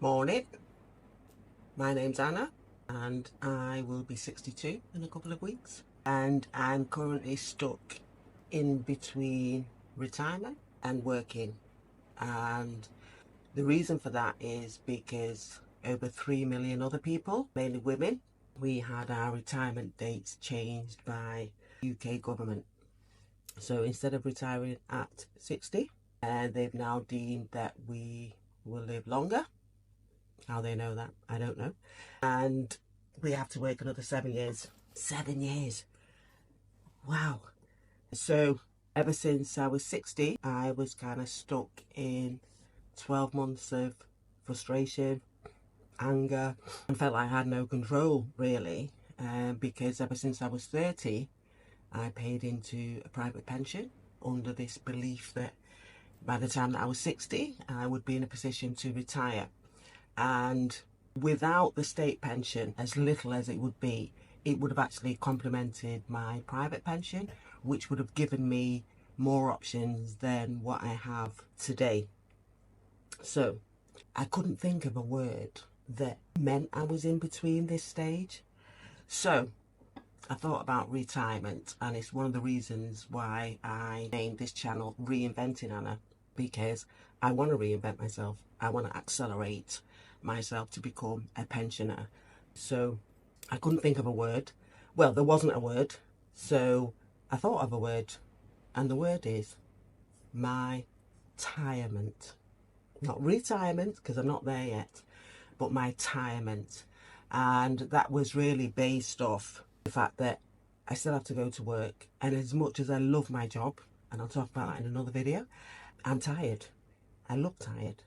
Morning, my name's Anna and I will be 62 in a couple of weeks, and I'm currently stuck in between retirement and working. And the reason for that is because over 3 million other people, mainly women, we had our retirement dates changed by UK government. So instead of retiring at 60, they've now deemed that we will live longer. How they know that, I don't know. And we have to work another 7 years. 7 years. Wow. So ever since I was 60, I was kind of stuck in 12 months of frustration, anger, and felt like I had no control really. Because ever since I was 30, I paid into a private pension under this belief that by the time that I was 60, I would be in a position to retire. And without the state pension, as little as it would be, it would have actually complemented my private pension, which would have given me more options than what I have today. So I couldn't think of a word that meant I was in between this stage. So I thought about retirement, and it's one of the reasons why I named this channel Reinventing Anna, because I want to reinvent myself. I want to accelerate myself to become a pensioner. So I couldn't think of a word. Well, there wasn't a word, so I thought of a word, and the word is my retirement. Not retirement, because I'm not there yet, but my retirement. And that was really based off the fact that I still have to go to work, and as much as I love my job, and I'll talk about that in another video, I'm tired. I look tired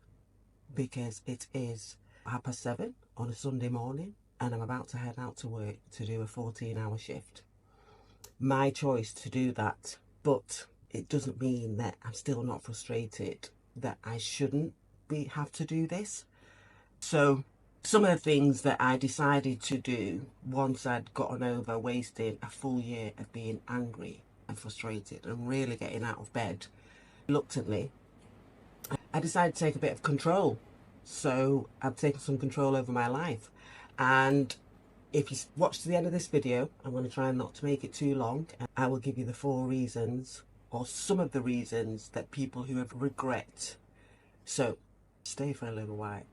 because it is 7:30 on a Sunday morning and I'm about to head out to work to do a 14-hour shift. My choice to do that, but it doesn't mean that I'm still not frustrated that I shouldn't have to do this. So some of the things that I decided to do once I'd gotten over wasting a full year of being angry and frustrated and really getting out of bed reluctantly, I decided to take a bit of control. So I've taken some control over my life. And if you watch to the end of this video, I'm going to try not to make it too long. I will give you the 4 reasons, or some of the reasons, that people who have regret. So stay for a little while.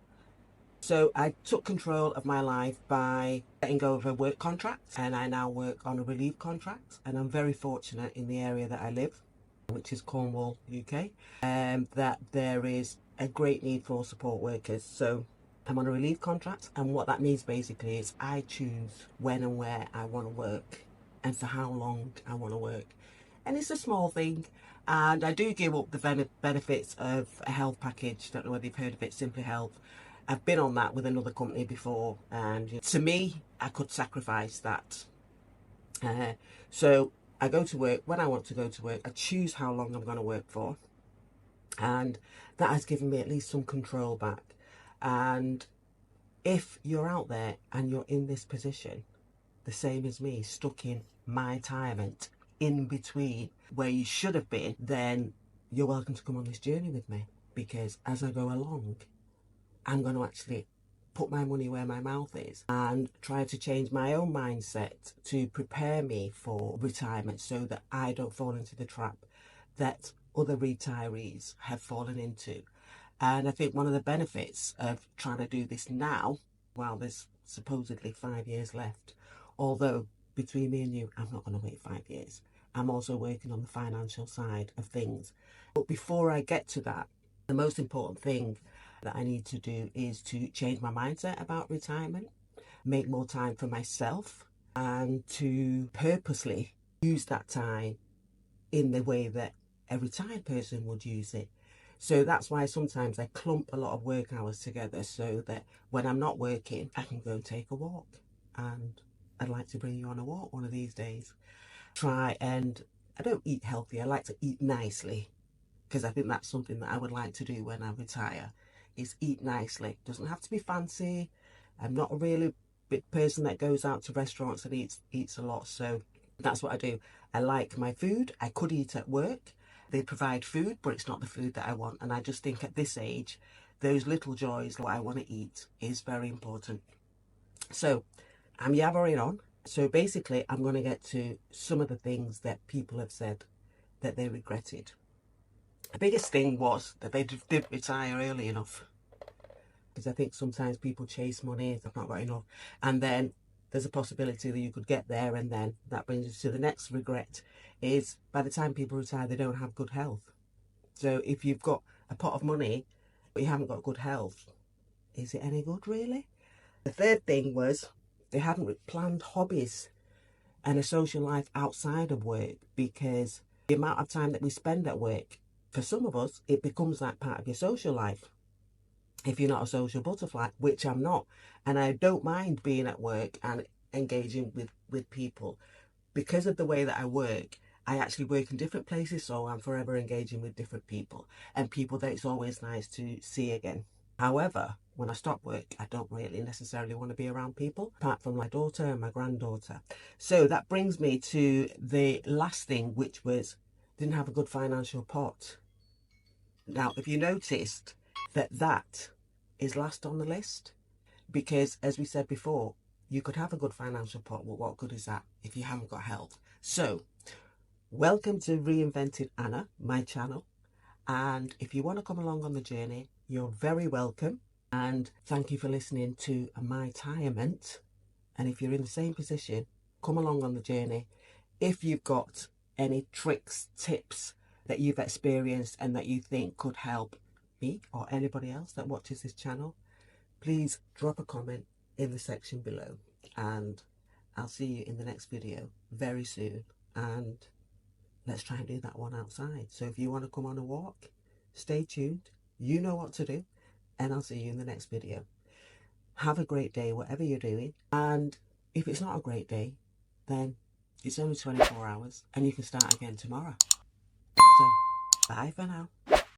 So I took control of my life by letting go of a work contract, and I now work on a relief contract, and I'm very fortunate in the area that I live, which is Cornwall, UK, that there is a great need for support workers. So I'm on a relief contract, and what that means basically is I choose when and where I want to work and for how long I want to work. And it's a small thing, and I do give up the benefits of a health package. Don't know whether you've heard of it, Simply Health. I've been on that with another company before, and to me, I could sacrifice that. So I go to work when I want to go to work. I choose how long I'm going to work for, and that has given me at least some control back. And if you're out there and you're in this position, the same as me, stuck in my retirement, in between where you should have been, then you're welcome to come on this journey with me, because as I go along, I'm going to actually put my money where my mouth is and try to change my own mindset to prepare me for retirement, so that I don't fall into the trap that other retirees have fallen into. And I think one of the benefits of trying to do this now, while there's supposedly 5 years left, although between me and you, I'm not going to wait 5 years. I'm also working on the financial side of things. But before I get to that, the most important thing that I need to do is to change my mindset about retirement, make more time for myself, and to purposely use that time in the way that a retired person would use it. So that's why sometimes I clump a lot of work hours together, so that when I'm not working, I can go and take a walk. And I'd like to bring you on a walk one of these days. I don't eat healthy, I like to eat nicely, because I think that's something that I would like to do when I retire, is eat nicely. Doesn't have to be fancy. I'm not a really big person that goes out to restaurants and eats a lot, so that's what I do. I like my food. I could eat at work. They provide food, but it's not the food that I want. And I just think at this age those little joys, what I want to eat, is very important. So I'm yabbering on. So basically, I'm going to get to some of the things that people have said that they regretted. The biggest thing was that they didn't retire early enough. Because I think sometimes people chase money, they've not got enough. And then there's a possibility that you could get there, and then that brings us to the next regret, is by the time people retire, they don't have good health. So if you've got a pot of money, but you haven't got good health, is it any good really? The third thing was they hadn't planned hobbies and a social life outside of work, because the amount of time that we spend at work, for some of us, it becomes like part of your social life. If you're not a social butterfly, which I'm not, and I don't mind being at work and engaging with people, because of the way that I work, I actually work in different places, so I'm forever engaging with different people and people that it's always nice to see again. However, when I stop work, I don't really necessarily want to be around people, apart from my daughter and my granddaughter. So that brings me to the last thing, which was didn't have a good financial pot. Now, if you noticed that is last on the list, because as we said before, you could have a good financial pot, but what good is that if you haven't got health? So welcome to Reinvented Anna, my channel. And if you want to come along on the journey, you're very welcome. And thank you for listening to my retirement. And if you're in the same position, come along on the journey. If you've got any tricks, tips that you've experienced and that you think could help me or anybody else that watches this channel, please drop a comment in the section below. And I'll see you in the next video very soon. And let's try and do that one outside. So if you want to come on a walk, stay tuned. You know what to do. And I'll see you in the next video. Have a great day, whatever you're doing. And if it's not a great day, then it's only 24 hours and you can start again tomorrow. So bye for now.